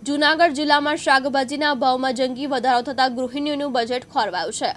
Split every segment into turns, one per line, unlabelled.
જૂનાગઢ જિલ્લામાં શાકભાજીના ભાવમાં જંગી વધારો થતાં ગૃહિણીઓનું બજેટ ખોરવાયું છે।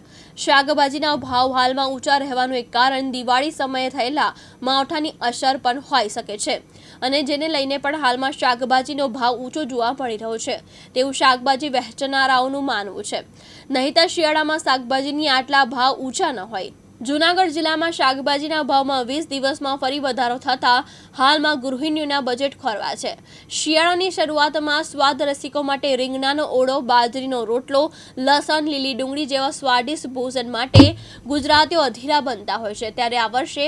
શાકભાજીના ભાવ હાલમાં ઊંચા રહેવાનું એક કારણ દિવાળી સમયે થયેલા માવઠાની અસર પણ હોઈ શકે છે અને જેને લઈને પણ હાલમાં શાકભાજીનો ભાવ ઊંચો જોવા મળી રહ્યો છે તેવું શાકભાજી વહેંચનારાઓનું માનવું છે। નહીંતર શિયાળામાં શાકભાજીની આટલા ભાવ ઊંચા ન હોય। જૂનાગઢ જિલ્લામાં શાકભાજીના ભાવમાં 20 દિવસમાં ફરી વધારો થતાં હાલમાં ગૃહિણીઓના બજેટ ખોરવાયા છે। શિયાળાની શરૂઆતમાં સ્વાદ રસિકો માટે રીંગણાનો ઓળો, બાજરીનો રોટલો, લસણ, લીલી ડુંગળી જેવા સ્વાદિષ્ટ ભોજન માટે ગુજરાતીઓ અધીરા બનતા હોય છે। ત્યારે આ વર્ષે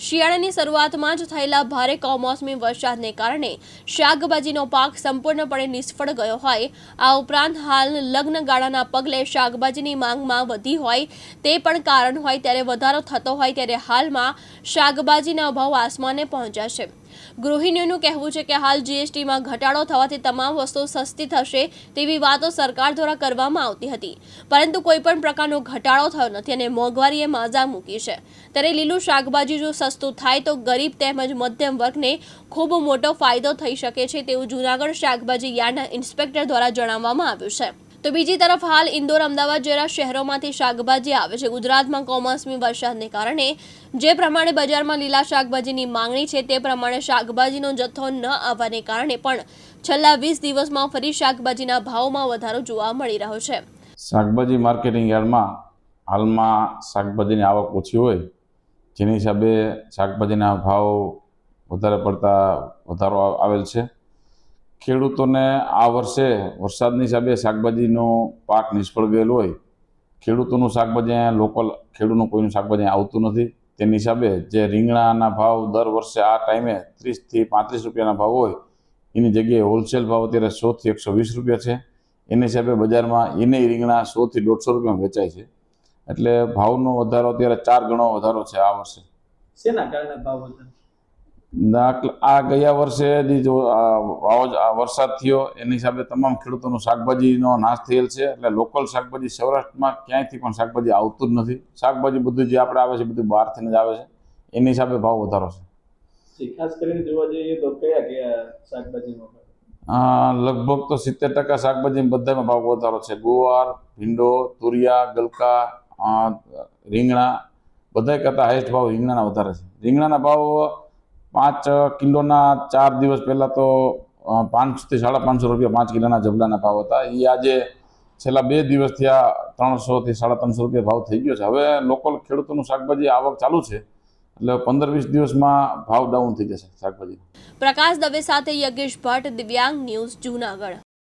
શિયાળાની શરૂઆતમાં જ થયેલા ભારે કમોસમી વરસાદને કારણે શાકભાજીનો પાક સંપૂર્ણપણે નિષ્ફળ ગયો હોય। આ ઉપરાંત હાલ લગ્નગાળાના પગલે શાકભાજીની માંગમાં વધી હોય તે પણ કારણ હોય। ત્યારે વધારો થતો હોય ત્યારે હાલમાં શાકભાજીના ભાવ આસમાને પહોંચ્યા છે। ગૃહિણીઓનું કહેવું છે કે હાલ જીએસટીમાં ઘટાડો થવાથી તમામ વસ્તુઓ સસ્તી થશે તેવી વાતો સરકાર દ્વારા કરવામાં આવતી હતી, પરંતુ કોઈ પણ પ્રકારનો ઘટાડો થયો નથી અને મોંઘવારીએ માઝા મૂકી છે। ત્યારે લીલું શાકભાજી જો સસ્તું થાય તો ગરીબ તેમજ મધ્યમ વર્ગને ખૂબ મોટો ફાયદો થઈ શકે છે તેવું જૂનાગઢ શાકભાજી યાર્ડના ઇન્સ્પેક્ટર દ્વારા જણાવવામાં આવ્યું છે। તો બીજી તરફ હાલ ઇન્દોર, અમદાવાદ જેવા શહેરોમાંથી શાકભાજી આવે છે। ગુજરાતમાં કમોસમી વરસાદને કારણે જે પ્રમાણે બજારમાં લીલા શાકભાજીની માંગણી છે તે પ્રમાણે શાકભાજીનો જથ્થો ન આવવાને કારણે પણ છેલ્લા 20 દિવસમાં ફરી શાકભાજીના ભાવમાં વધારો જોવા મળી રહ્યો છે।
શાકભાજી માર્કેટિંગ યાર્ડમાં હાલમાં શાકભાજીની આવક ઓછી હોય જેની હિસાબે શાકભાજીના ભાવ વધારે પડતા વધારો આવેલ છે। ખેડૂતોને આ વર્ષે વરસાદની હિસાબે શાકભાજીનો પાક નિષ્ફળ ગયેલો હોય, ખેડૂતોનું શાકભાજી અહીંયા લોકલ ખેડૂતનું કોઈનું શાકભાજી આવતું નથી, તેની હિસાબે જે રીંગણાના ભાવ દર વર્ષે આ ટાઈમે 30 થી 35 રૂપિયાના ભાવ હોય એની જગ્યાએ હોલસેલ ભાવ અત્યારે 100 થી 120 રૂપિયા છે। એની હિસાબે બજારમાં એને રીંગણા 100 થી 150 રૂપિયામાં વેચાય છે। એટલે ભાવનો વધારો અત્યારે 4 ગણો વધારો છે આ વર્ષે।
શેના કારણે ભાવ વધારો?
આ ગયા વર્ષે જો વરસાદ થયો એની હિસાબે તમામ ખેડૂતોનો શાકભાજીનો નાશ થયેલ છે। એટલે લોકલ શાકભાજી સૌરાષ્ટ્રમાં ક્યાંયથી પણ શાકભાજી આવતું જ નથી। શાકભાજી બધું જે આપણે આવે છે બધું બહારથી જ આવે છે, એની હિસાબે ભાવ વધારો છે।
ખાસ કરીને જોવા જઈએ તો કયા કયા શાકભાજીનો
લગભગ તો 70% શાકભાજી બધામાં ભાવ વધારો છે। ગુવાર, ભીંડો, તુરિયા, ગલકા, રીંગણા બધા કરતાં હાઈએસ્ટ ભાવ રીંગણાના વધારે છે। રીંગણાના ભાવ 5 કિલોના 4 દિવસ પહેલાં તો 500 થી 550 રૂપિયા 5 કિલોના જબલાના ભાવ હતા। એ આજે છેલ્લા 2 દિવસથી આ 300 થી 350 રૂપિયા ભાવ થઈ ગયો છે। હવે લોકલ ખેડૂતોનું શાકભાજી આવક ચાલુ છે એટલે 15-20 દિવસમાં ભાવ ડાઉન થઈ જશે શાકભાજી।
પ્રકાશ દવે સાથે યજ્ઞેશ ભટ્ટ, દિવ્યાંગ ન્યૂઝ, જૂનાગઢ।